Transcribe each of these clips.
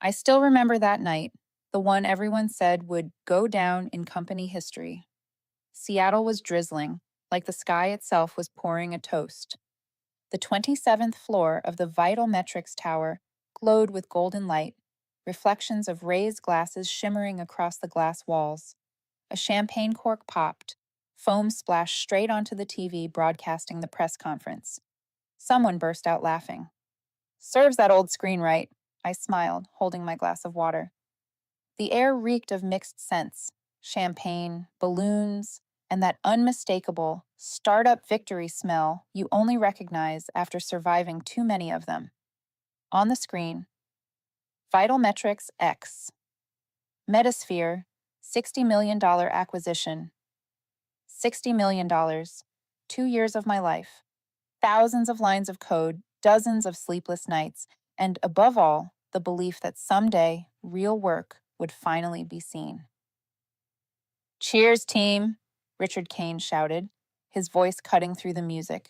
I still remember that night, the one everyone said would go down in company history. Seattle was drizzling, like the sky itself was pouring a toast. The 27th floor of the Vital Metrics Tower glowed with golden light, reflections of raised glasses shimmering across the glass walls. A champagne cork popped, foam splashed straight onto the TV broadcasting the press conference. Someone burst out laughing. Serves that old screen right, I smiled, holding my glass of water. The air reeked of mixed scents: champagne, balloons, and that unmistakable startup victory smell you only recognize after surviving too many of them. On the screen, Vital Metrics X, Metasphere, $60 million acquisition, $60 million, 2 years of my life, thousands of lines of code, dozens of sleepless nights, and above all, the belief that someday real work would finally be seen. Cheers, team, Richard Kane shouted, his voice cutting through the music.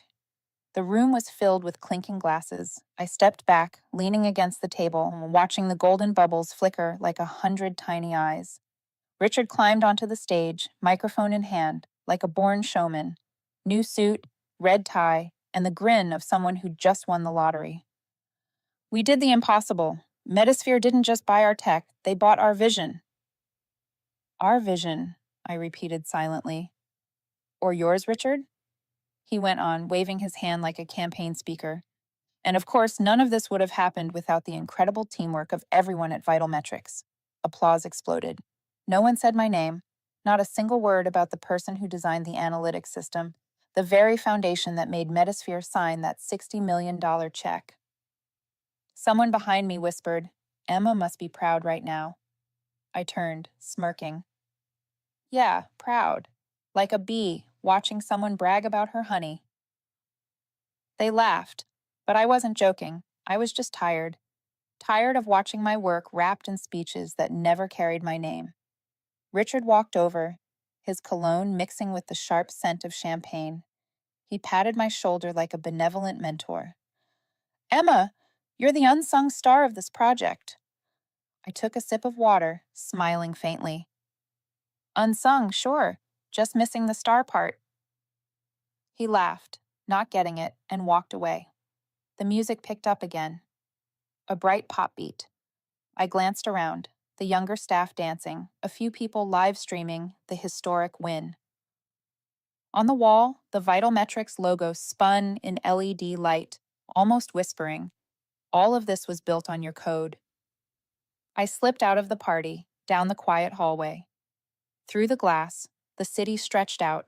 The room was filled with clinking glasses. I stepped back, leaning against the table, watching the golden bubbles flicker like 100 tiny eyes. Richard climbed onto the stage, microphone in hand, like a born showman. New suit, red tie, and the grin of someone who just won the lottery. We did the impossible. Metasphere didn't just buy our tech, they bought our vision. Our vision, I repeated silently. Or yours, Richard? He went on, waving his hand like a campaign speaker. And of course, none of this would have happened without the incredible teamwork of everyone at Vital Metrics. Applause exploded. No one said my name, not a single word about the person who designed the analytics system, the very foundation that made Metasphere sign that $60 million check. Someone behind me whispered, "Emma must be proud right now." I turned, smirking. Yeah, proud. Like a bee watching someone brag about her honey. They laughed, but I wasn't joking. I was just tired. Tired of watching my work wrapped in speeches that never carried my name. Richard walked over, his cologne mixing with the sharp scent of champagne. He patted my shoulder like a benevolent mentor. Emma, you're the unsung star of this project. I took a sip of water, smiling faintly. Unsung, sure, just missing the star part. He laughed, not getting it, and walked away. The music picked up again. A bright pop beat. I glanced around, the younger staff dancing, a few people live streaming the historic win. On the wall, the Vital Metrics logo spun in LED light, almost whispering, "All of this was built on your code." I slipped out of the party, down the quiet hallway. Through the glass, the city stretched out,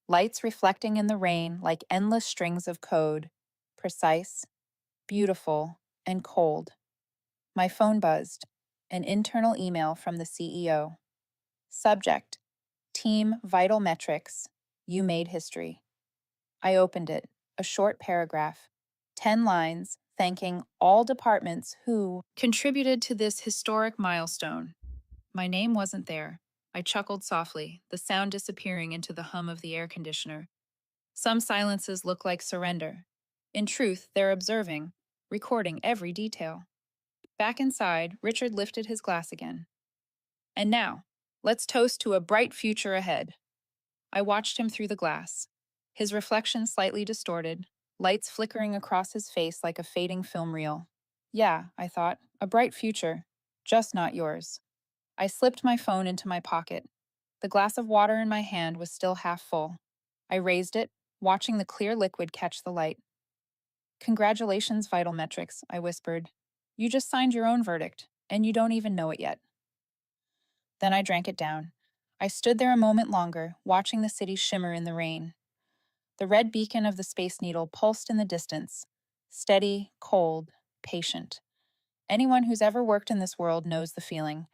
lights reflecting in the rain like endless strings of code, precise, beautiful, and cold. My phone buzzed, an internal email from the CEO. Subject: Team Vital Metrics. You made history. I opened it, a short paragraph, 10 lines thanking all departments who contributed to this historic milestone. My name wasn't there. I chuckled softly, the sound disappearing into the hum of the air conditioner. Some silences look like surrender. In truth, they're observing, recording every detail. Back inside, Richard lifted his glass again. And now, let's toast to a bright future ahead. I watched him through the glass, his reflection slightly distorted, lights flickering across his face like a fading film reel. Yeah, I thought, a bright future, just not yours. I slipped my phone into my pocket. The glass of water in my hand was still half full. I raised it, watching the clear liquid catch the light. Congratulations, Vital Metrics, I whispered. You just signed your own verdict, and you don't even know it yet. Then I drank it down. I stood there a moment longer, watching the city shimmer in the rain. The red beacon of the Space Needle pulsed in the distance, steady, cold, patient. Anyone who's ever worked in this world knows the feeling.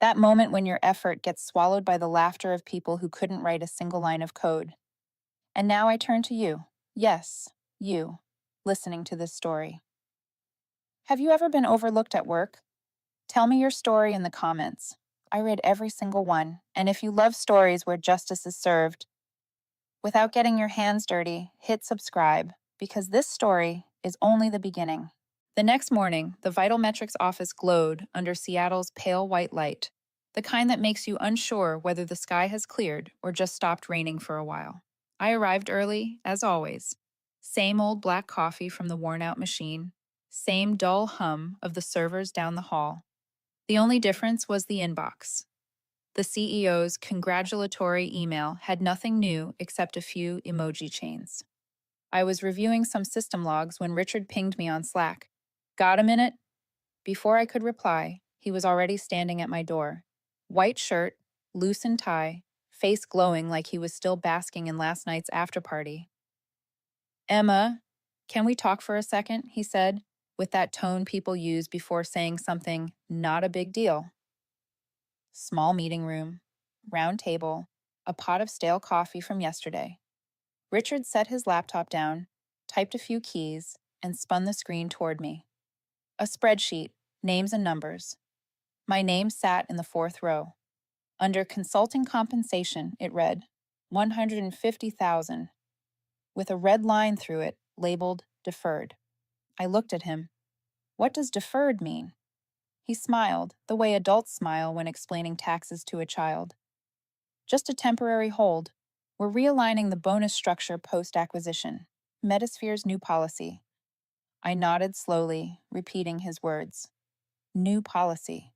That moment when your effort gets swallowed by the laughter of people who couldn't write a single line of code. And now I turn to you. Yes, you, listening to this story. Have you ever been overlooked at work? Tell me your story in the comments. I read every single one, and if you love stories where justice is served, without getting your hands dirty, hit subscribe, because this story is only the beginning. The next morning, the Vital Metrics office glowed under Seattle's pale white light, the kind that makes you unsure whether the sky has cleared or just stopped raining for a while. I arrived early, as always. Same old black coffee from the worn out machine, same dull hum of the servers down the hall. The only difference was the inbox. The CEO's congratulatory email had nothing new except a few emoji chains. I was reviewing some system logs when Richard pinged me on Slack. Got a minute? Before I could reply, he was already standing at my door. White shirt, loosened tie, face glowing like he was still basking in last night's after party. Emma, can we talk for a second? He said, with that tone people use before saying something not a big deal. Small meeting room, round table, a pot of stale coffee from yesterday. Richard set his laptop down, typed a few keys, and spun the screen toward me. A spreadsheet, names and numbers. My name sat in the fourth row. Under consulting compensation, it read, 150,000, with a red line through it labeled deferred. I looked at him. What does deferred mean? He smiled, the way adults smile when explaining taxes to a child. Just a temporary hold. We're realigning the bonus structure post-acquisition. Metasphere's new policy. I nodded slowly, repeating his words. New policy.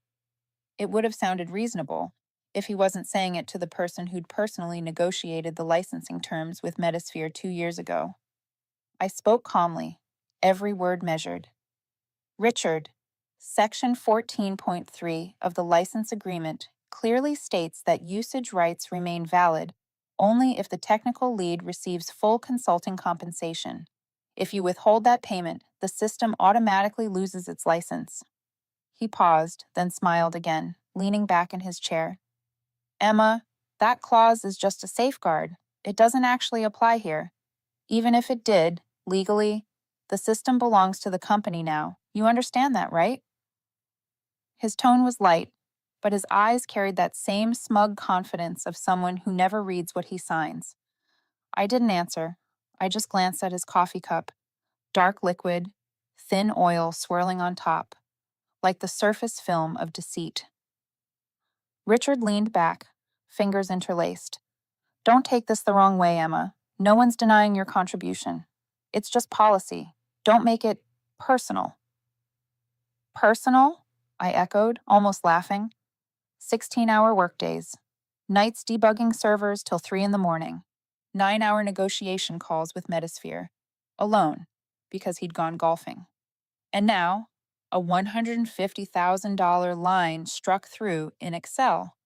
It would have sounded reasonable if he wasn't saying it to the person who'd personally negotiated the licensing terms with Metasphere 2 years ago. I spoke calmly, every word measured. Richard, Section 14.3 of the license agreement clearly states that usage rights remain valid only if the technical lead receives full consulting compensation. If you withhold that payment, the system automatically loses its license. He paused, then smiled again, leaning back in his chair. Emma, that clause is just a safeguard. It doesn't actually apply here. Even if it did, legally, the system belongs to the company now. You understand that, right? His tone was light, but his eyes carried that same smug confidence of someone who never reads what he signs. I didn't answer. I just glanced at his coffee cup. Dark liquid, thin oil swirling on top, like the surface film of deceit. Richard leaned back, fingers interlaced. Don't take this the wrong way, Emma. No one's denying your contribution. It's just policy. Don't make it personal. Personal? I echoed, almost laughing. 16-hour workdays. Nights debugging servers till 3 in the morning. 9-hour negotiation calls with Metasphere. Alone, because he'd gone golfing. And now, a $150,000 line struck through in Excel,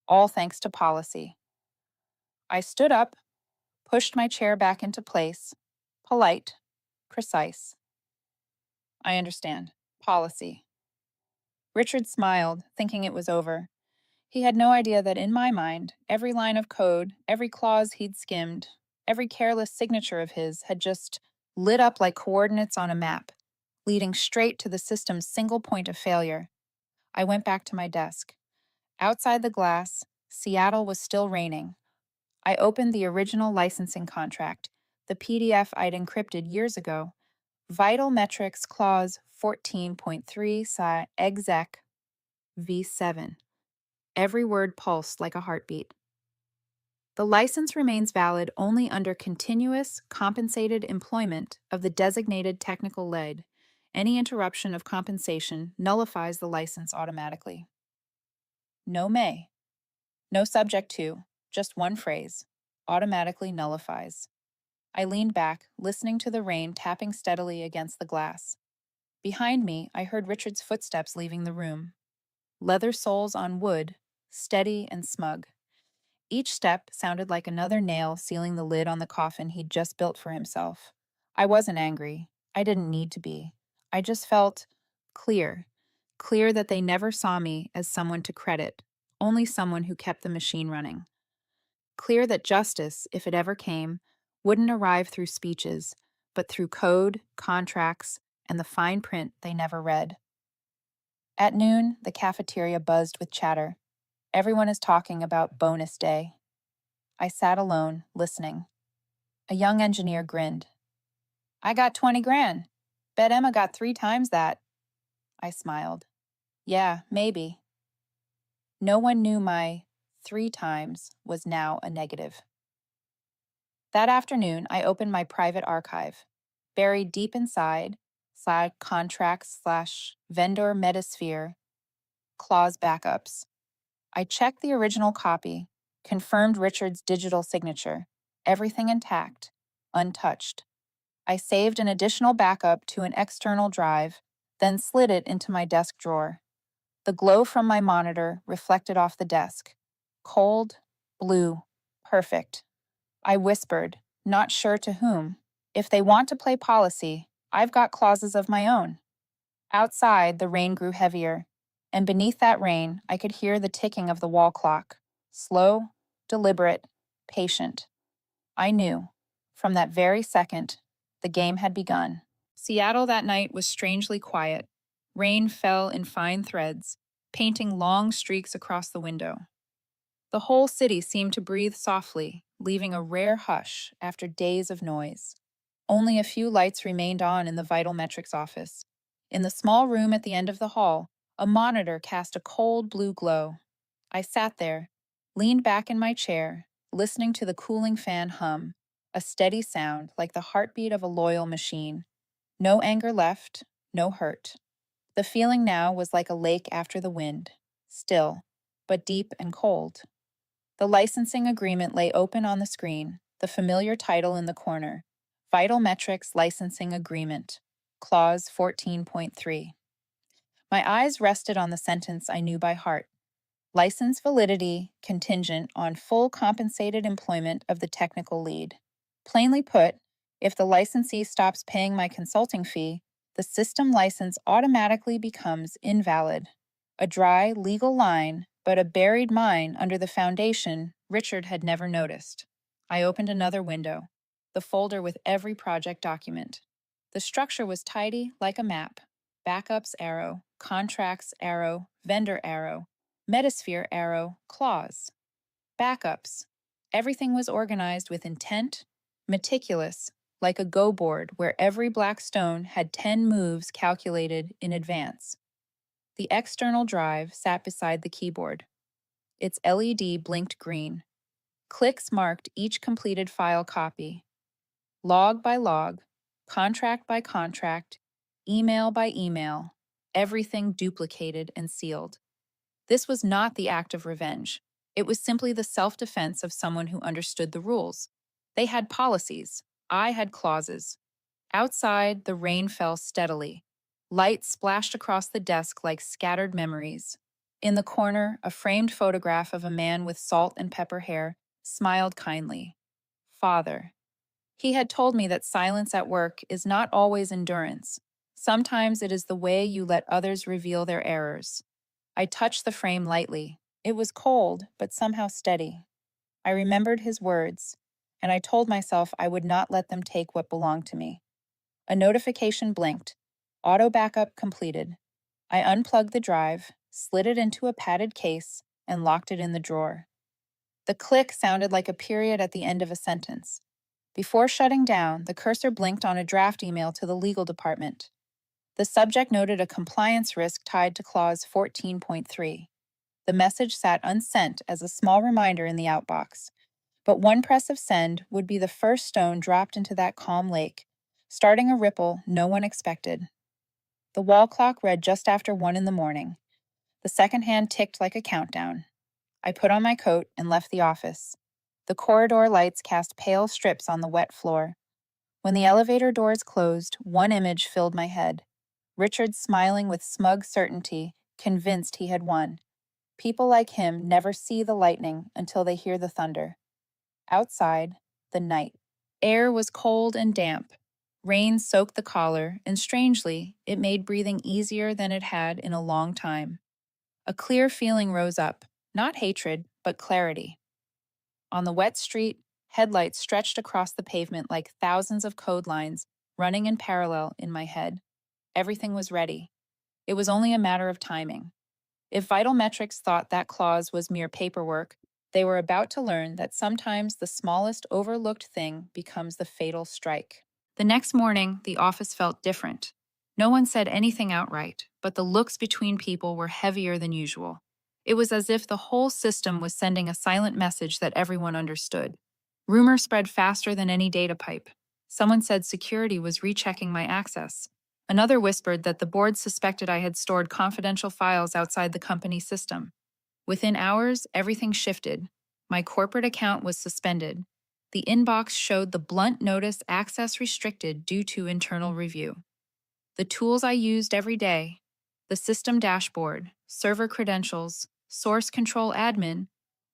all thanks to policy. I stood up, pushed my chair back into place, polite, precise. I understand. Policy. Richard smiled, thinking it was over. He had no idea that in my mind, every line of code, every clause he'd skimmed, every careless signature of his had just lit up like coordinates on a map, leading straight to the system's single point of failure. I went back to my desk. Outside the glass, Seattle was still raining. I opened the original licensing contract, the PDF I'd encrypted years ago. Vital Metrics Clause 14.3 Sci Exec V7. Every word pulsed like a heartbeat. The license remains valid only under continuous, compensated employment of the designated technical lead. Any interruption of compensation nullifies the license automatically. No may. No subject to, just one phrase. Automatically nullifies. I leaned back, listening to the rain tapping steadily against the glass. Behind me, I heard Richard's footsteps leaving the room. Leather soles on wood, steady and smug. Each step sounded like another nail sealing the lid on the coffin he'd just built for himself. I wasn't angry. I didn't need to be. I just felt clear. Clear that they never saw me as someone to credit, only someone who kept the machine running. Clear that justice, if it ever came, wouldn't arrive through speeches, but through code, contracts, and the fine print they never read. At noon, the cafeteria buzzed with chatter. Everyone is talking about bonus day. I sat alone, listening. A young engineer grinned. I got 20 grand. Bet Emma got 3 times that. I smiled. Yeah, maybe. No one knew my 3 times was now a negative. That afternoon, I opened my private archive. Buried deep inside, slash contracts slash vendor metasphere, clause backups. I checked the original copy, confirmed Richard's digital signature, everything intact, untouched. I saved an additional backup to an external drive, then slid it into my desk drawer. The glow from my monitor reflected off the desk. Cold, blue, perfect. I whispered, not sure to whom. If they want to play policy, I've got clauses of my own. Outside, the rain grew heavier, and beneath that rain, I could hear the ticking of the wall clock. Slow, deliberate, patient. I knew, from that very second, the game had begun. Seattle that night was strangely quiet. Rain fell in fine threads, painting long streaks across the window. The whole city seemed to breathe softly, leaving a rare hush after days of noise. Only a few lights remained on in the vital metrics office. In the small room at the end of the hall, a monitor cast a cold blue glow. I sat there, leaned back in my chair, listening to the cooling fan hum, a steady sound like the heartbeat of a loyal machine. No anger left, no hurt. The feeling now was like a lake after the wind, still, but deep and cold. The licensing agreement lay open on the screen, the familiar title in the corner, Vital Metrics Licensing Agreement, Clause 14.3. My eyes rested on the sentence I knew by heart. License validity contingent on full compensated employment of the technical lead. Plainly put, if the licensee stops paying my consulting fee, the system license automatically becomes invalid. A dry, legal line, but a buried mine under the foundation Richard had never noticed. I opened another window, the folder with every project document. The structure was tidy like a map. Backups arrow, contracts arrow, vendor arrow, Metasphere arrow, clause. Backups. Everything was organized with intent, meticulous, like a go board where every black stone had 10 moves calculated in advance. The external drive sat beside the keyboard. Its LED blinked green. Clicks marked each completed file copy. Log by log, contract by contract, email by email, everything duplicated and sealed. This was not the act of revenge. It was simply the self-defense of someone who understood the rules. They had policies. I had clauses. Outside, the rain fell steadily. Light splashed across the desk like scattered memories. In the corner, a framed photograph of a man with salt and pepper hair smiled kindly. Father. He had told me that silence at work is not always endurance. Sometimes it is the way you let others reveal their errors. I touched the frame lightly. It was cold, but somehow steady. I remembered his words, and I told myself I would not let them take what belonged to me. A notification blinked. Auto backup completed. I unplugged the drive, slid it into a padded case, and locked it in the drawer. The click sounded like a period at the end of a sentence. Before shutting down, the cursor blinked on a draft email to the legal department. The subject noted a compliance risk tied to Clause 14.3. The message sat unsent as a small reminder in the outbox. But one press of send would be the first stone dropped into that calm lake, starting a ripple no one expected. The wall clock read just after 1 in the morning. The second hand ticked like a countdown. I put on my coat and left the office. The corridor lights cast pale strips on the wet floor. When the elevator doors closed, one image filled my head. Richard smiling with smug certainty, convinced he had won. People like him never see the lightning until they hear the thunder. Outside, the night. Air was cold and damp. Rain soaked the collar, and strangely, it made breathing easier than it had in a long time. A clear feeling rose up, not hatred, but clarity. On the wet street, headlights stretched across the pavement like thousands of code lines running in parallel in my head. Everything was ready. It was only a matter of timing. If Vital Metrics thought that clause was mere paperwork, they were about to learn that sometimes the smallest overlooked thing becomes the fatal strike. The next morning, the office felt different. No one said anything outright, but the looks between people were heavier than usual. It was as if the whole system was sending a silent message that everyone understood. Rumor spread faster than any data pipe. Someone said security was rechecking my access. Another whispered that the board suspected I had stored confidential files outside the company system. Within hours, everything shifted. My corporate account was suspended. The inbox showed the blunt notice access restricted due to internal review. The tools I used every day, the system dashboard, server credentials, source control admin,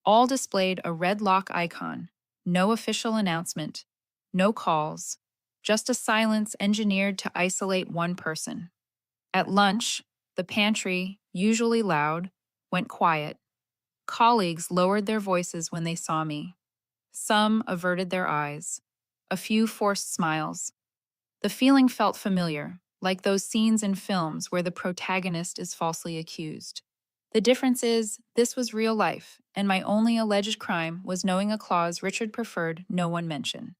all displayed a red lock icon. No official announcement, no calls, just a silence engineered to isolate one person. At lunch, the pantry, usually loud, went quiet. Colleagues lowered their voices when they saw me. Some averted their eyes. A few forced smiles. The feeling felt familiar, like those scenes in films where the protagonist is falsely accused. The difference is, this was real life, and my only alleged crime was knowing a clause Richard preferred no one mention.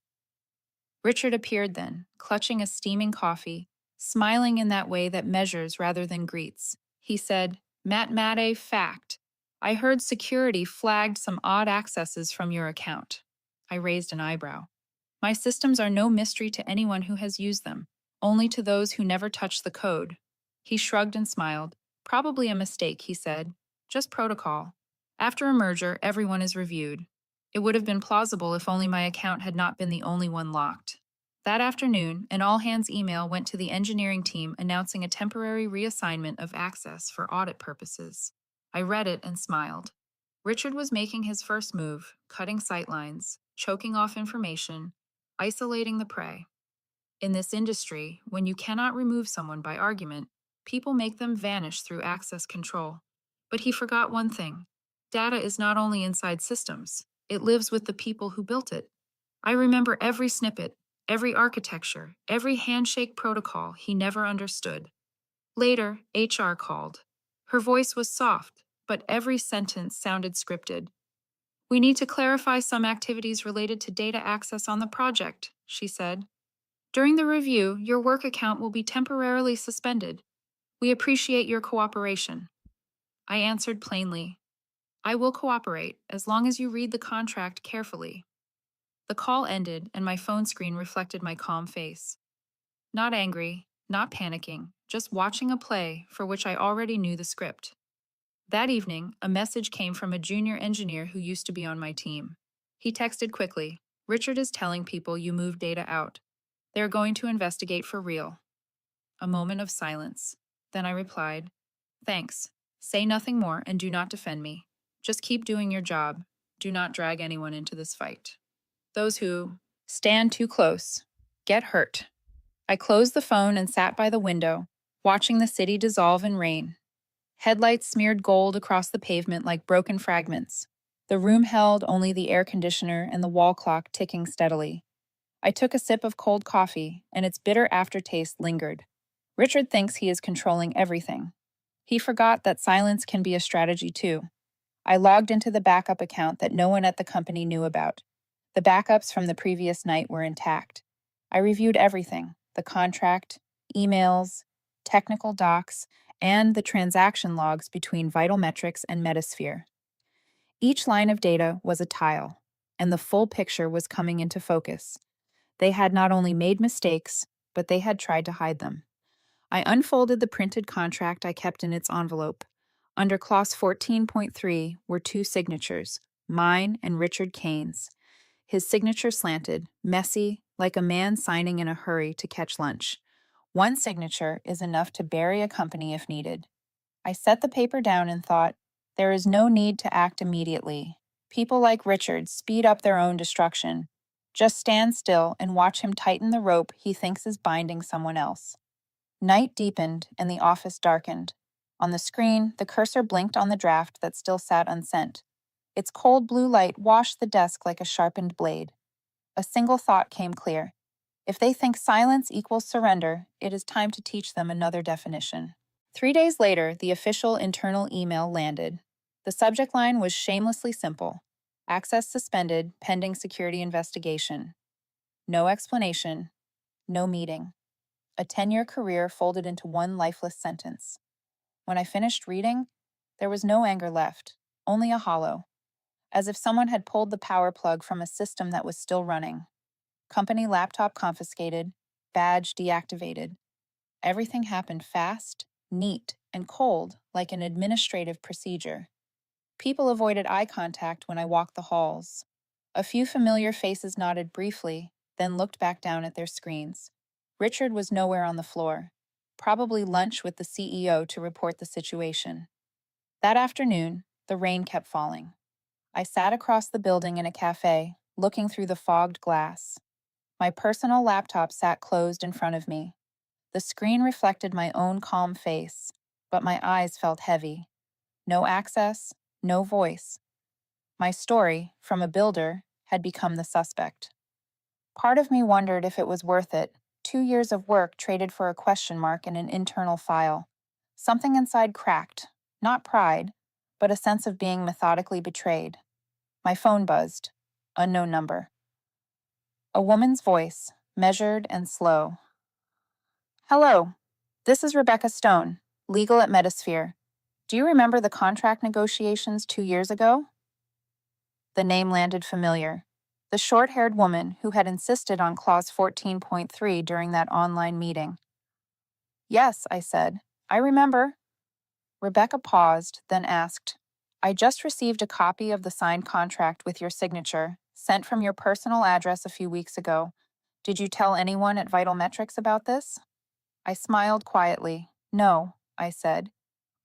Richard appeared then, clutching a steaming coffee, smiling in that way that measures rather than greets. He said, "Matt, fact. I heard security flagged some odd accesses from your account." I raised an eyebrow. My systems are no mystery to anyone who has used them, only to those who never touch the code. He shrugged and smiled. "Probably a mistake," he said. "Just protocol. After a merger, everyone is reviewed. It would have been plausible if only my account had not been the only one locked." That afternoon, an all-hands email went to the engineering team announcing a temporary reassignment of access for audit purposes. I read it and smiled. Richard was making his first move, cutting sightlines, choking off information, isolating the prey. In this industry, when you cannot remove someone by argument, people make them vanish through access control. But he forgot one thing. Data is not only inside systems, it lives with the people who built it. I remember every snippet, every architecture, every handshake protocol he never understood. Later, HR called. Her voice was soft, but every sentence sounded scripted. "We need to clarify some activities related to data access on the project," she said. "During the review, your work account will be temporarily suspended. We appreciate your cooperation." I answered plainly, "I will cooperate as long as you read the contract carefully." The call ended, and my phone screen reflected my calm face. Not angry, not panicking, just watching a play for which I already knew the script. That evening, a message came from a junior engineer who used to be on my team. He texted quickly, "Richard is telling people you moved data out. They're going to investigate for real." A moment of silence. Then I replied, "Thanks. Say nothing more and do not defend me. Just keep doing your job. Do not drag anyone into this fight. Those who stand too close get hurt." I closed the phone and sat by the window, watching the city dissolve in rain. Headlights smeared gold across the pavement like broken fragments. The room held only the air conditioner and the wall clock ticking steadily. I took a sip of cold coffee, and its bitter aftertaste lingered. Richard thinks he is controlling everything. He forgot that silence can be a strategy too. I logged into the backup account that no one at the company knew about. The backups from the previous night were intact. I reviewed everything: the contract, emails, technical docs, and the transaction logs between Vital Metrics and Metasphere. Each line of data was a tile, and the full picture was coming into focus. They had not only made mistakes, but they had tried to hide them. I unfolded the printed contract I kept in its envelope. Under clause 14.3 were two signatures, mine and Richard Kane's. His signature slanted, messy, like a man signing in a hurry to catch lunch. One signature is enough to bury a company if needed. I set the paper down and thought, there is no need to act immediately. People like Richard speed up their own destruction. Just stand still and watch him tighten the rope he thinks is binding someone else. Night deepened and the office darkened. On the screen, the cursor blinked on the draft that still sat unsent. Its cold blue light washed the desk like a sharpened blade. A single thought came clear. If they think silence equals surrender, it is time to teach them another definition. 3 days later, the official internal email landed. The subject line was shamelessly simple: access suspended pending security investigation. No explanation, no meeting. A 10-year career folded into one lifeless sentence. When I finished reading, there was no anger left, only a hollow, as if someone had pulled the power plug from a system that was still running. Company laptop confiscated, badge deactivated. Everything happened fast, neat, and cold, like an administrative procedure. People avoided eye contact when I walked the halls. A few familiar faces nodded briefly, then looked back down at their screens. Richard was nowhere on the floor, probably lunch with the CEO to report the situation. That afternoon, the rain kept falling. I sat across the building in a cafe, looking through the fogged glass. My personal laptop sat closed in front of me. The screen reflected my own calm face, but my eyes felt heavy. No access, no voice. My story, from a builder, had become the suspect. Part of me wondered if it was worth it. 2 years of work traded for a question mark in an internal file. Something inside cracked. Not pride, but a sense of being methodically betrayed. My phone buzzed. Unknown number. A woman's voice, measured and slow. Hello, this is Rebecca Stone, legal at Metasphere. Do you remember the contract negotiations 2 years ago? The name landed familiar. The short-haired woman who had insisted on Clause 14.3 during that online meeting. Yes, I said. I remember. Rebecca paused, then asked, I just received a copy of the signed contract with your signature, sent from your personal address a few weeks ago. Did you tell anyone at Vital Metrics about this? I smiled quietly. No, I said.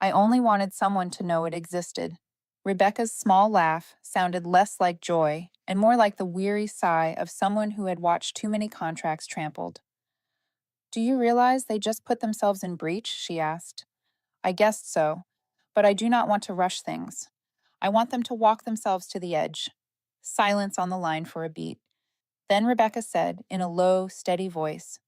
I only wanted someone to know it existed. Rebecca's small laugh sounded less like joy and more like the weary sigh of someone who had watched too many contracts trampled. Do you realize they just put themselves in breach? She asked. I guessed so, but I do not want to rush things. I want them to walk themselves to the edge. Silence on the line for a beat. Then Rebecca said, in a low, steady voice,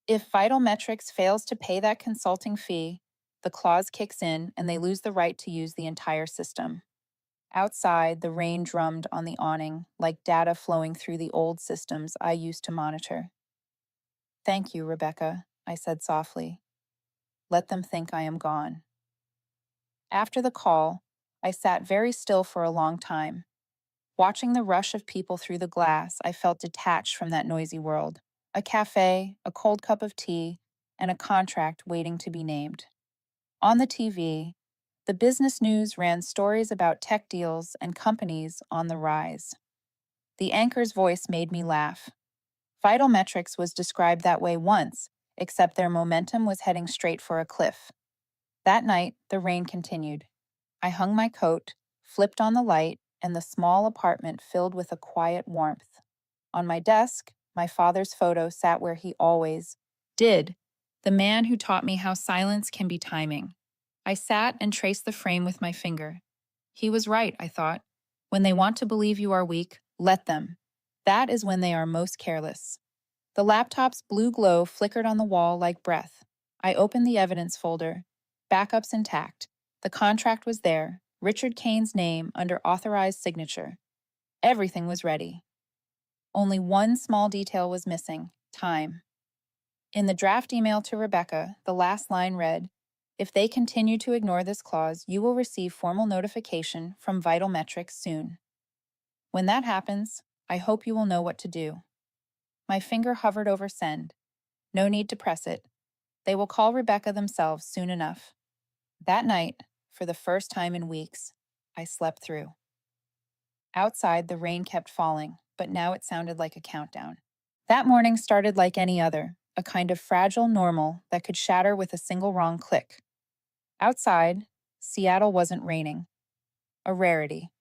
if Vital Metrics fails to pay that consulting fee, the clause kicks in and they lose the right to use the entire system. Outside, the rain drummed on the awning like data flowing through the old systems I used to monitor. Thank you, Rebecca, I said softly. Let them think I am gone. After the call, I sat very still for a long time. Watching the rush of people through the glass, I felt detached from that noisy world. A cafe, a cold cup of tea, and a contract waiting to be named. On the TV, the business news ran stories about tech deals and companies on the rise. The anchor's voice made me laugh. Vital Metrics was described that way once, except their momentum was heading straight for a cliff. That night, the rain continued. I hung my coat, flipped on the light, and the small apartment filled with a quiet warmth. On my desk, my father's photo sat where he always did, the man who taught me how silence can be timing. I sat and traced the frame with my finger. He was right, I thought. When they want to believe you are weak, let them. That is when they are most careless. The laptop's blue glow flickered on the wall like breath. I opened the evidence folder. Backups intact. The contract was there, Richard Kane's name under authorized signature. Everything was ready. Only one small detail was missing: time. In the draft email to Rebecca, the last line read, if they continue to ignore this clause, you will receive formal notification from Vital Metrics soon. When that happens, I hope you will know what to do. My finger hovered over send. No need to press it. They will call Rebecca themselves soon enough. That night, for the first time in weeks, I slept through. Outside, the rain kept falling, but now it sounded like a countdown. That morning started like any other, a kind of fragile normal that could shatter with a single wrong click. Outside, Seattle wasn't raining. A rarity.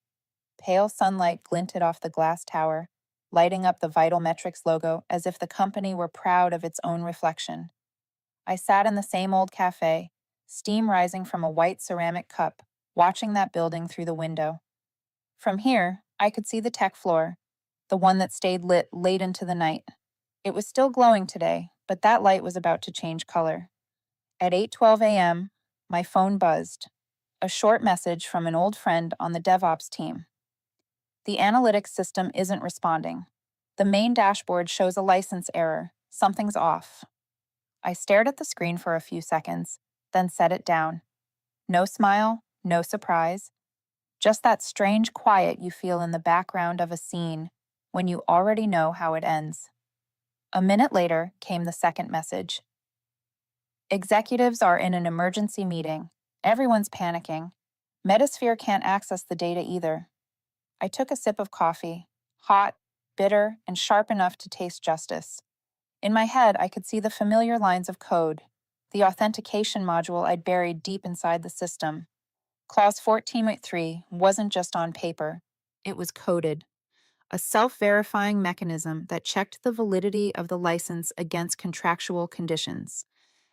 Pale sunlight glinted off the glass tower, lighting up the Vital Metrics logo as if the company were proud of its own reflection. I sat in the same old cafe, steam rising from a white ceramic cup, watching that building through the window. From here, I could see the tech floor, the one that stayed lit late into the night. It was still glowing today, but that light was about to change color. At 8:12 a.m., my phone buzzed. A short message from an old friend on the DevOps team. The analytics system isn't responding. The main dashboard shows a license error. Something's off. I stared at the screen for a few seconds, then set it down. No smile, no surprise, just that strange quiet you feel in the background of a scene when you already know how it ends. A minute later came the second message. Executives are in an emergency meeting. Everyone's panicking. Metasphere can't access the data either. I took a sip of coffee, hot, bitter, and sharp enough to taste justice. In my head, I could see the familiar lines of code, the authentication module I'd buried deep inside the system. Clause 14.3 wasn't just on paper, it was coded. A self-verifying mechanism that checked the validity of the license against contractual conditions.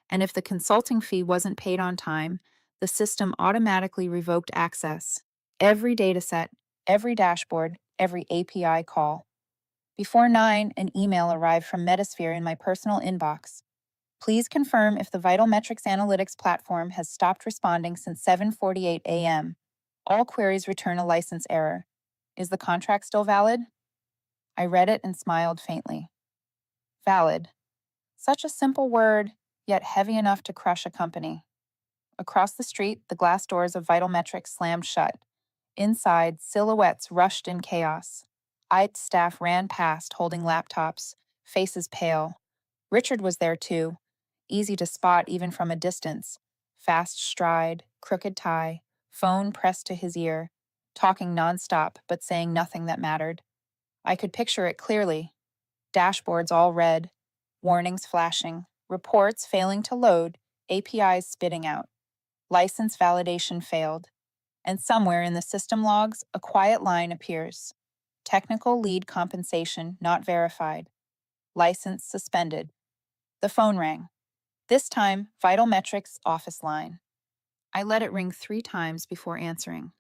And if the consulting fee wasn't paid on time, the system automatically revoked access. Every dataset, every dashboard, every API call. Before 9, an email arrived from Metasphere in my personal inbox. Please confirm if the Vital Metrics Analytics platform has stopped responding since 7:48 a.m. All queries return a license error. Is the contract still valid? I read it and smiled faintly. Valid. Such a simple word, yet heavy enough to crush a company. Across the street, the glass doors of Vital Metrics slammed shut. Inside, silhouettes rushed in chaos. IT staff ran past, holding laptops, faces pale. Richard was there too, easy to spot even from a distance. Fast stride, crooked tie, phone pressed to his ear, talking nonstop but saying nothing that mattered. I could picture it clearly. Dashboards all red, warnings flashing, reports failing to load, APIs spitting out. License validation failed. And somewhere in the system logs, a quiet line appears. Technical lead compensation not verified. License suspended. The phone rang. This time, Vital Metrics office line. I let it ring 3 times before answering.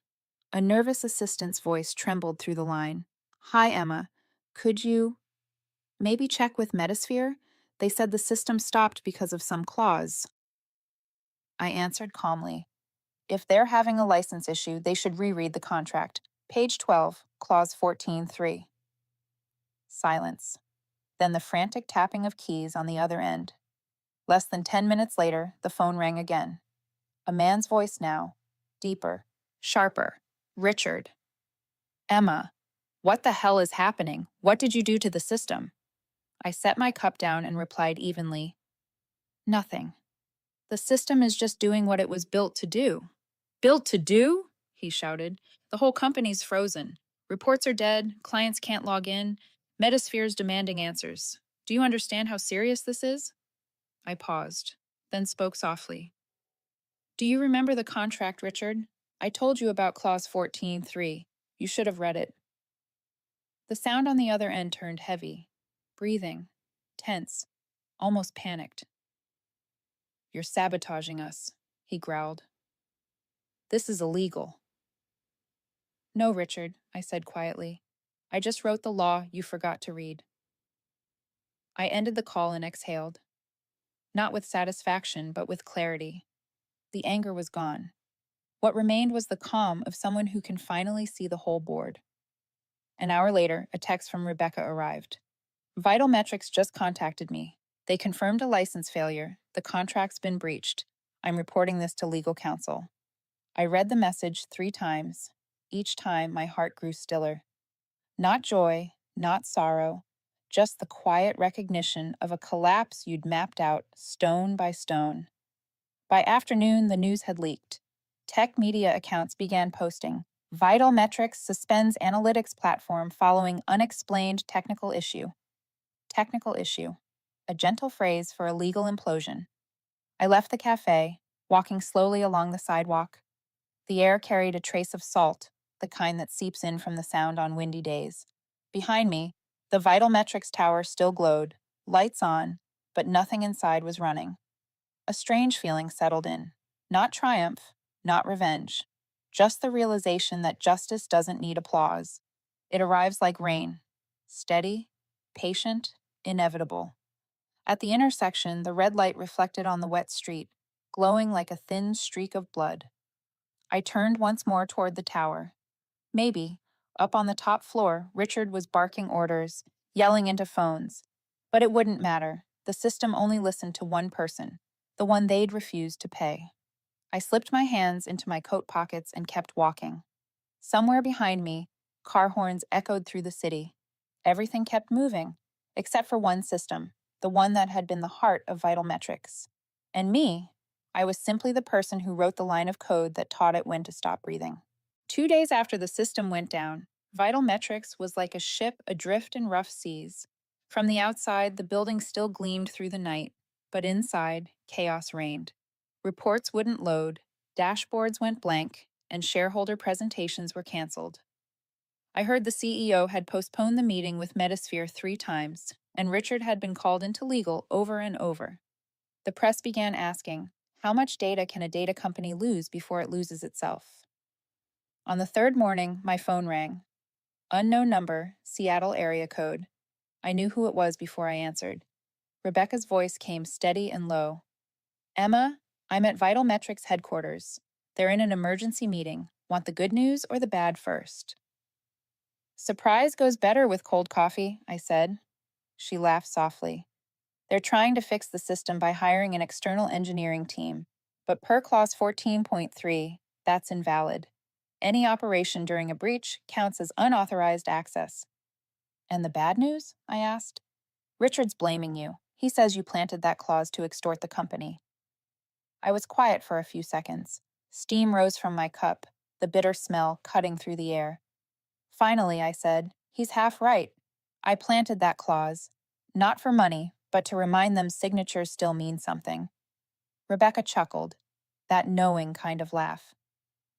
A nervous assistant's voice trembled through the line. Hi, Emma. Could you maybe check with Metasphere? They said the system stopped because of some clause. I answered calmly. If they're having a license issue, they should reread the contract. Page 12, clause 14.3. Silence. Then the frantic tapping of keys on the other end. Less than 10 minutes later, the phone rang again. A man's voice now, deeper, sharper. Richard. Emma. What the hell is happening? What did you do to the system? I set my cup down and replied evenly. Nothing. The system is just doing what it was built to do. Built to do? He shouted. The whole company's frozen. Reports are dead, clients can't log in, Metasphere's demanding answers. Do you understand how serious this is? I paused, then spoke softly. Do you remember the contract, Richard? I told you about clause 14.3. You should have read it. The sound on the other end turned heavy, breathing, tense, almost panicked. You're sabotaging us, he growled. This is illegal. No, Richard, I said quietly. I just wrote the law you forgot to read. I ended the call and exhaled. Not with satisfaction, but with clarity. The anger was gone. What remained was the calm of someone who can finally see the whole board. An hour later, a text from Rebecca arrived. Vital Metrics just contacted me. They confirmed a license failure. The contract's been breached. I'm reporting this to legal counsel. I read the message 3 times. Each time, my heart grew stiller. Not joy, not sorrow, just the quiet recognition of a collapse you'd mapped out stone by stone. By afternoon, the news had leaked. Tech media accounts began posting. Vital Metrics suspends analytics platform following unexplained technical issue. Technical issue. A gentle phrase for a legal implosion. I left the cafe, walking slowly along the sidewalk. The air carried a trace of salt, the kind that seeps in from the sound on windy days. Behind me, the Vital Metrics tower still glowed, lights on, but nothing inside was running. A strange feeling settled in. Not triumph, not revenge. Just the realization that justice doesn't need applause. It arrives like rain. Steady, patient, inevitable. At the intersection, the red light reflected on the wet street, glowing like a thin streak of blood. I turned once more toward the tower. Maybe, up on the top floor, Richard was barking orders, yelling into phones. But it wouldn't matter. The system only listened to one person, the one they'd refused to pay. I slipped my hands into my coat pockets and kept walking. Somewhere behind me, car horns echoed through the city. Everything kept moving, except for one system, the one that had been the heart of vital metrics. And me, I was simply the person who wrote the line of code that taught it when to stop breathing. 2 days after the system went down, Vital Metrics was like a ship adrift in rough seas. From the outside, the building still gleamed through the night, but inside, chaos reigned. Reports wouldn't load, dashboards went blank, and shareholder presentations were canceled. I heard the CEO had postponed the meeting with Metasphere 3 times, and Richard had been called into legal over and over. The press began asking, how much data can a data company lose before it loses itself? On the third morning, my phone rang. Unknown number, Seattle area code. I knew who it was before I answered. Rebecca's voice came steady and low. Emma, I'm at Vital Metrics headquarters. They're in an emergency meeting. Want the good news or the bad first? Surprise goes better with cold coffee, I said. She laughed softly. They're trying to fix the system by hiring an external engineering team. But per clause 14.3, that's invalid. Any operation during a breach counts as unauthorized access. And the bad news? I asked. Richard's blaming you. He says you planted that clause to extort the company. I was quiet for a few seconds. Steam rose from my cup, the bitter smell cutting through the air. Finally, I said, he's half right. I planted that clause, not for money, but to remind them signatures still mean something. Rebecca chuckled, that knowing kind of laugh.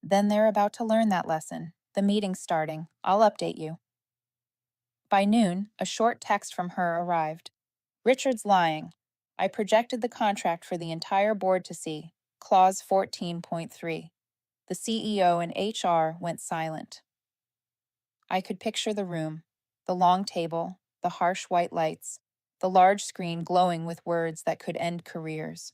Then they're about to learn that lesson. The meeting's starting. I'll update you. By noon, a short text from her arrived. Richard's lying. I projected the contract for the entire board to see. Clause 14.3. The CEO and HR went silent. I could picture the room, the long table, the harsh white lights, the large screen glowing with words that could end careers.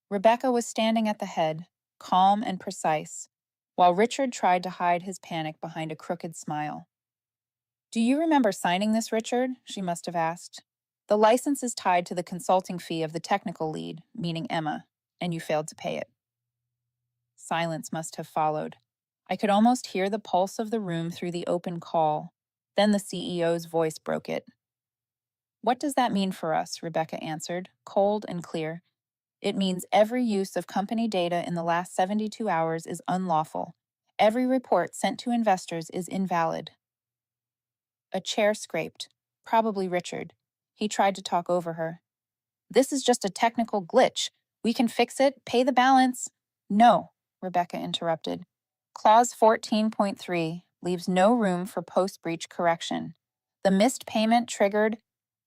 Rebecca was standing at the head, calm and precise, while Richard tried to hide his panic behind a crooked smile. Do you remember signing this, Richard? She must have asked. The license is tied to the consulting fee of the technical lead, meaning Emma, and you failed to pay it. Silence must have followed. I could almost hear the pulse of the room through the open call. Then the CEO's voice broke it. What does that mean for us? Rebecca answered, cold and clear. It means every use of company data in the last 72 hours is unlawful. Every report sent to investors is invalid. A chair scraped. Probably Richard. He tried to talk over her. This is just a technical glitch. We can fix it, pay the balance. No, Rebecca interrupted. Clause 14.3 leaves no room for post-breach correction. The missed payment triggered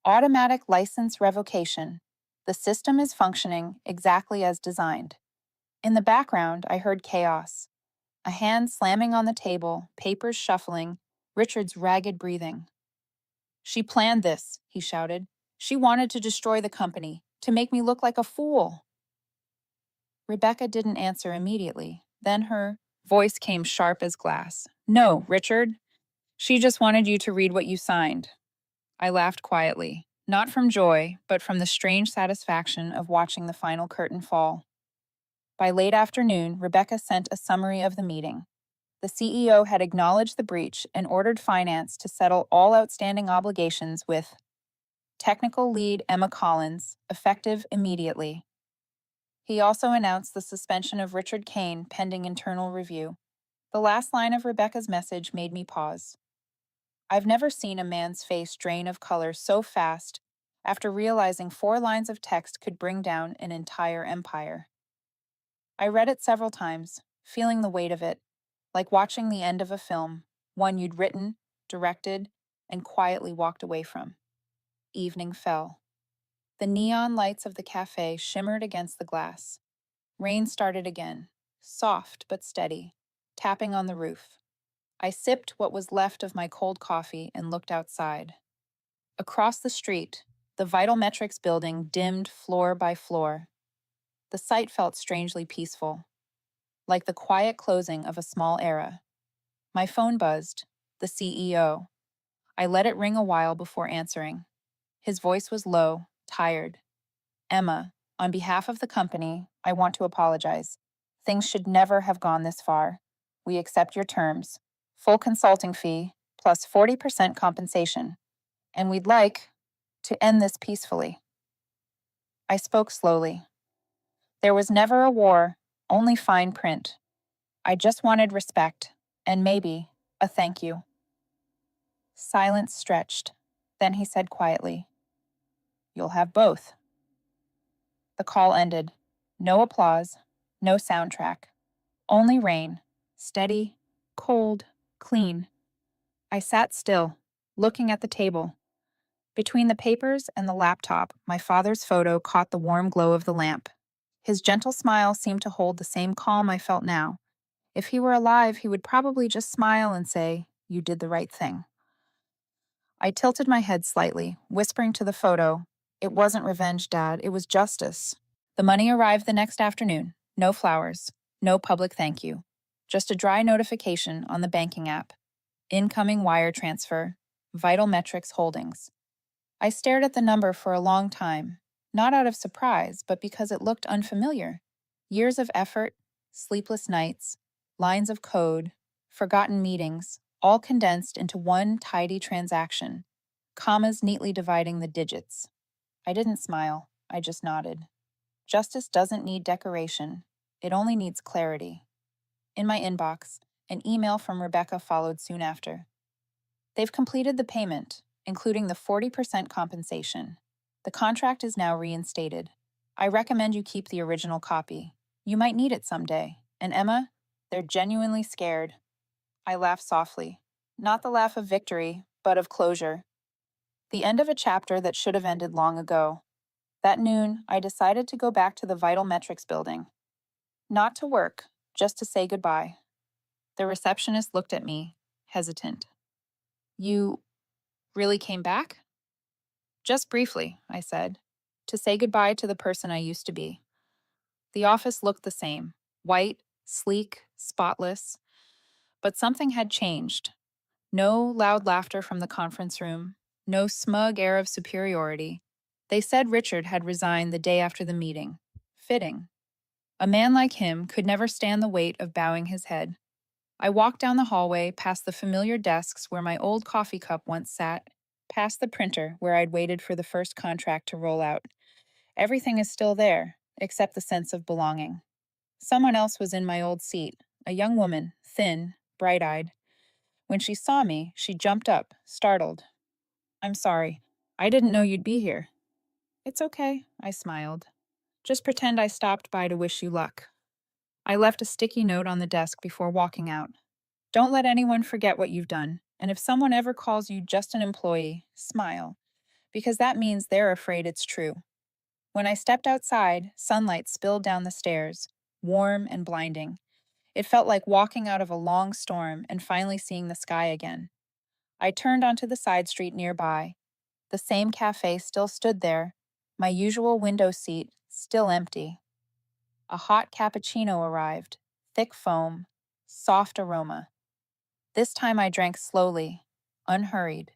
automatic license revocation. The system is functioning exactly as designed. In the background, I heard chaos. A hand slamming on the table, papers shuffling, Richard's ragged breathing. She planned this, he shouted. She wanted to destroy the company, to make me look like a fool. Rebecca didn't answer immediately. Then her voice came sharp as glass. No, Richard. She just wanted you to read what you signed. I laughed quietly, not from joy, but from the strange satisfaction of watching the final curtain fall. By late afternoon, Rebecca sent a summary of the meeting. The CEO had acknowledged the breach and ordered finance to settle all outstanding obligations with technical lead Emma Collins, effective immediately. He also announced the suspension of Richard Kane pending internal review. The last line of Rebecca's message made me pause. I've never seen a man's face drain of color so fast after realizing 4 lines of text could bring down an entire empire. I read it several times, feeling the weight of it, like watching the end of a film, one you'd written, directed, and quietly walked away from. Evening fell. The neon lights of the cafe shimmered against the glass. Rain started again, soft but steady, tapping on the roof. I sipped what was left of my cold coffee and looked outside. Across the street, the Vital Metrics building dimmed floor by floor. The sight felt strangely peaceful, like the quiet closing of a small era. My phone buzzed, the CEO. I let it ring a while before answering. His voice was low, tired. Emma, on behalf of the company, I want to apologize. Things should never have gone this far. We accept your terms. Full consulting fee, plus 40% compensation. And we'd like to end this peacefully. I spoke slowly. There was never a war, only fine print. I just wanted respect, and maybe a thank you. Silence stretched. Then he said quietly, "You'll have both." The call ended. No applause, no soundtrack. Only rain. Steady, cold, clean. I sat still, looking at the table. Between the papers and the laptop, my father's photo caught the warm glow of the lamp. His gentle smile seemed to hold the same calm I felt now. If he were alive, he would probably just smile and say, "You did the right thing." I tilted my head slightly, whispering to the photo, "It wasn't revenge, Dad, it was justice." The money arrived the next afternoon. No flowers, no public thank you. Just a dry notification on the banking app. Incoming wire transfer. Vital Metrics Holdings. I stared at the number for a long time, not out of surprise, but because it looked unfamiliar. Years of effort, sleepless nights, lines of code, forgotten meetings, all condensed into one tidy transaction, commas neatly dividing the digits. I didn't smile, I just nodded. Justice doesn't need decoration, it only needs clarity. In my inbox, an email from Rebecca followed soon after. They've completed the payment, including the 40% compensation. The contract is now reinstated. I recommend you keep the original copy. You might need it someday. And Emma, they're genuinely scared. I laughed softly. Not the laugh of victory, but of closure. The end of a chapter that should have ended long ago. That noon, I decided to go back to the Vital Metrics building. Not to work, just to say goodbye. The receptionist looked at me, hesitant. "You really came back?" "Just briefly," I said, "to say goodbye to the person I used to be." The office looked the same, white, sleek, spotless. But something had changed. No loud laughter from the conference room, no smug air of superiority. They said Richard had resigned the day after the meeting. Fitting. A man like him could never stand the weight of bowing his head. I walked down the hallway, past the familiar desks where my old coffee cup once sat, past the printer where I'd waited for the first contract to roll out. Everything is still there, except the sense of belonging. Someone else was in my old seat, a young woman, thin, bright-eyed. When she saw me, she jumped up, startled. "I'm sorry. I didn't know you'd be here." "It's okay," I smiled. "Just pretend I stopped by to wish you luck." I left a sticky note on the desk before walking out. "Don't let anyone forget what you've done, and if someone ever calls you just an employee, smile, because that means they're afraid it's true." When I stepped outside, sunlight spilled down the stairs, warm and blinding. It felt like walking out of a long storm and finally seeing the sky again. I turned onto the side street nearby. The same cafe still stood there, my usual window seat still empty. A hot cappuccino arrived, thick foam, soft aroma. This time I drank slowly, unhurried.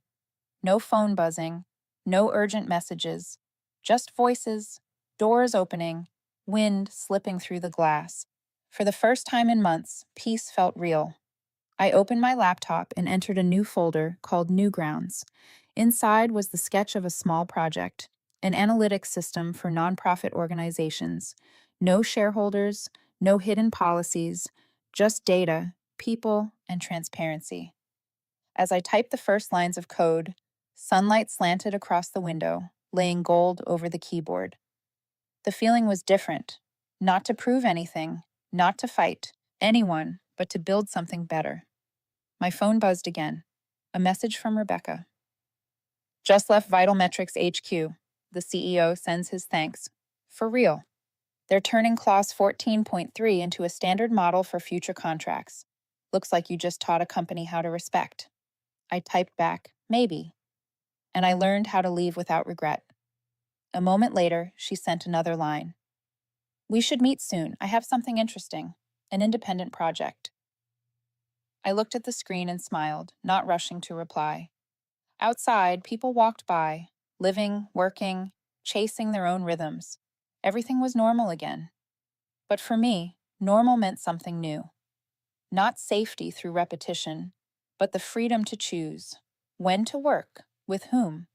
No phone buzzing, no urgent messages, just voices, doors opening, wind slipping through the glass. For the first time in months, peace felt real. I opened my laptop and entered a new folder called Newgrounds. Inside was the sketch of a small project, an analytics system for nonprofit organizations. No shareholders, no hidden policies, just data, people, and transparency. As I typed the first lines of code, sunlight slanted across the window, laying gold over the keyboard. The feeling was different. Not to prove anything, not to fight anyone, but to build something better. My phone buzzed again. A message from Rebecca. "Just left Vital Metrics HQ. The CEO sends his thanks. For real. They're turning Clause 14.3 into a standard model for future contracts. Looks like you just taught a company how to respect." I typed back, "Maybe." And I learned how to leave without regret. A moment later, she sent another line. "We should meet soon. I have something interesting. An independent project." I looked at the screen and smiled, not rushing to reply. Outside, people walked by, living, working, chasing their own rhythms. Everything was normal again. But for me, normal meant something new. Not safety through repetition, but the freedom to choose when to work, with whom,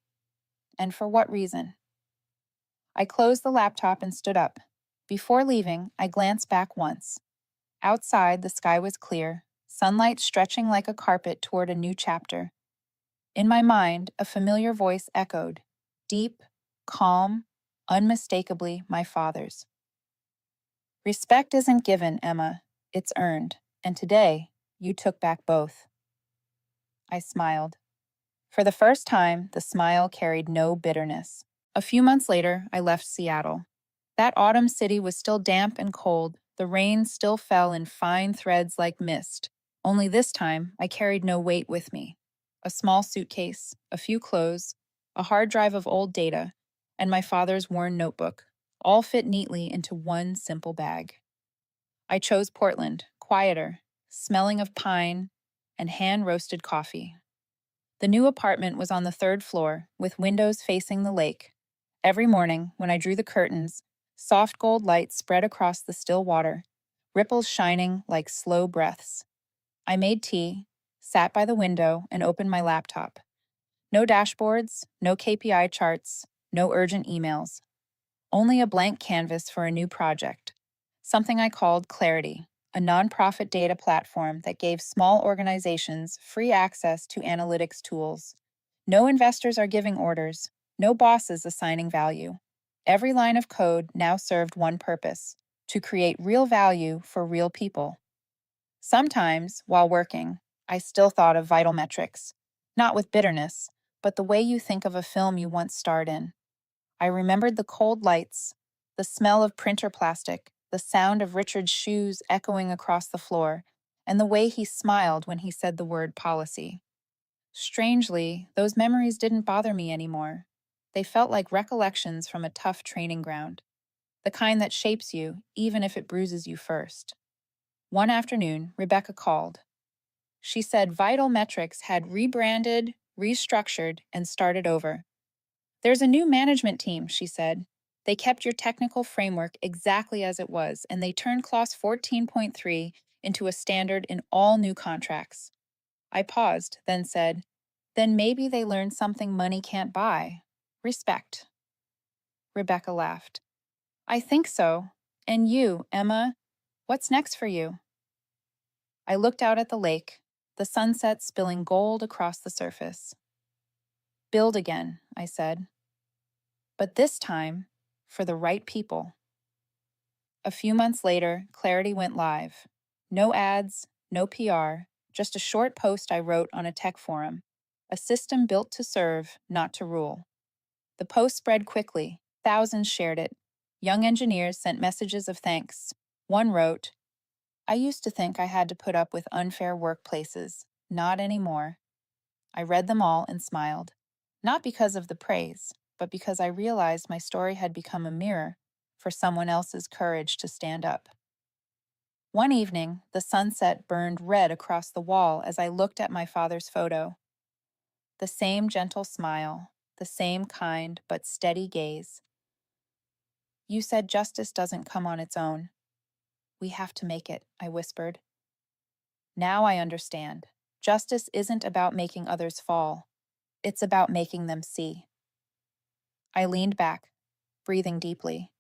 and for what reason. I closed the laptop and stood up. Before leaving, I glanced back once. Outside, the sky was clear, sunlight stretching like a carpet toward a new chapter. In my mind, a familiar voice echoed, deep, calm, unmistakably my father's. Respect isn't given, Emma. It's earned. And today, you took back both. I smiled. For the first time, the smile carried no bitterness. A few months later, I left Seattle. That autumn city was still damp and cold. The rain still fell in fine threads like mist. Only this time, I carried no weight with me. A small suitcase, a few clothes, a hard drive of old data, and my father's worn notebook, all fit neatly into one simple bag. I chose Portland, quieter, smelling of pine and hand-roasted coffee. The new apartment was on the third floor, with windows facing the lake. Every morning, when I drew the curtains, soft gold light spread across the still water, ripples shining like slow breaths. I made tea, sat by the window, and opened my laptop. No dashboards, no KPI charts, no urgent emails. Only a blank canvas for a new project. Something I called Clarity, a nonprofit data platform that gave small organizations free access to analytics tools. No investors are giving orders, no bosses assigning value. Every line of code now served one purpose: to create real value for real people. Sometimes, while working, I still thought of vital metrics, not with bitterness, but the way you think of a film you once starred in. I remembered the cold lights, the smell of printer plastic, the sound of Richard's shoes echoing across the floor, and the way he smiled when he said the word policy. Strangely, those memories didn't bother me anymore. They felt like recollections from a tough training ground, the kind that shapes you, even if it bruises you first. One afternoon, Rebecca called. She said Vital Metrics had rebranded, restructured, and started over. "There's a new management team," she said. "They kept your technical framework exactly as it was, and they turned Clause 14.3 into a standard in all new contracts." I paused, then said, "Then maybe they learned something money can't buy. Respect." Rebecca laughed. "I think so. And you, Emma, what's next for you?" I looked out at the lake, the sunset spilling gold across the surface. "Build again," I said. "But this time, for the right people." A few months later, Clarity went live. No ads, no PR, just a short post I wrote on a tech forum. A system built to serve, not to rule. The post spread quickly. Thousands shared it. Young engineers sent messages of thanks. One wrote, "I used to think I had to put up with unfair workplaces. Not anymore." I read them all and smiled. Not because of the praise, but because I realized my story had become a mirror for someone else's courage to stand up. One evening, the sunset burned red across the wall as I looked at my father's photo. The same gentle smile, the same kind but steady gaze. "You said justice doesn't come on its own. We have to make it," I whispered. "Now I understand. Justice isn't about making others fall. It's about making them see." I leaned back, breathing deeply.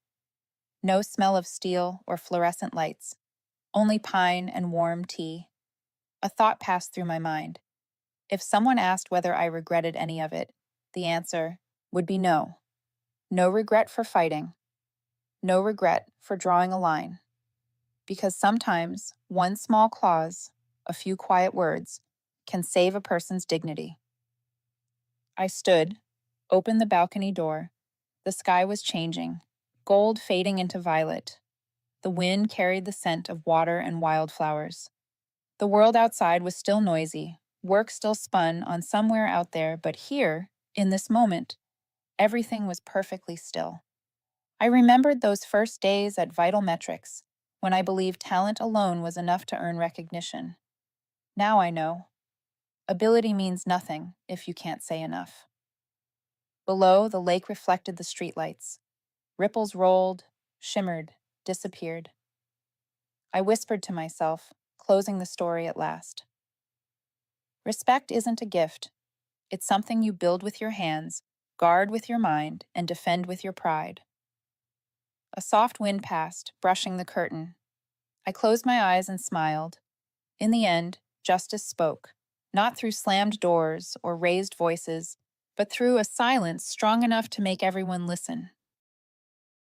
No smell of steel or fluorescent lights, only pine and warm tea. A thought passed through my mind. If someone asked whether I regretted any of it, the answer would be no. No regret for fighting. No regret for drawing a line. Because sometimes one small clause, a few quiet words, can save a person's dignity. I stood, opened the balcony door. The sky was changing, gold fading into violet. The wind carried the scent of water and wildflowers. The world outside was still noisy, work still spun on somewhere out there, but here, in this moment, everything was perfectly still. I remembered those first days at Vital Metrics, when I believed talent alone was enough to earn recognition. Now I know. Ability means nothing if you can't say enough. Below, the lake reflected the streetlights. Ripples rolled, shimmered, disappeared. I whispered to myself, closing the story at last. Respect isn't a gift. It's something you build with your hands, guard with your mind, and defend with your pride. A soft wind passed, brushing the curtain. I closed my eyes and smiled. In the end, justice spoke, not through slammed doors or raised voices, but through a silence strong enough to make everyone listen.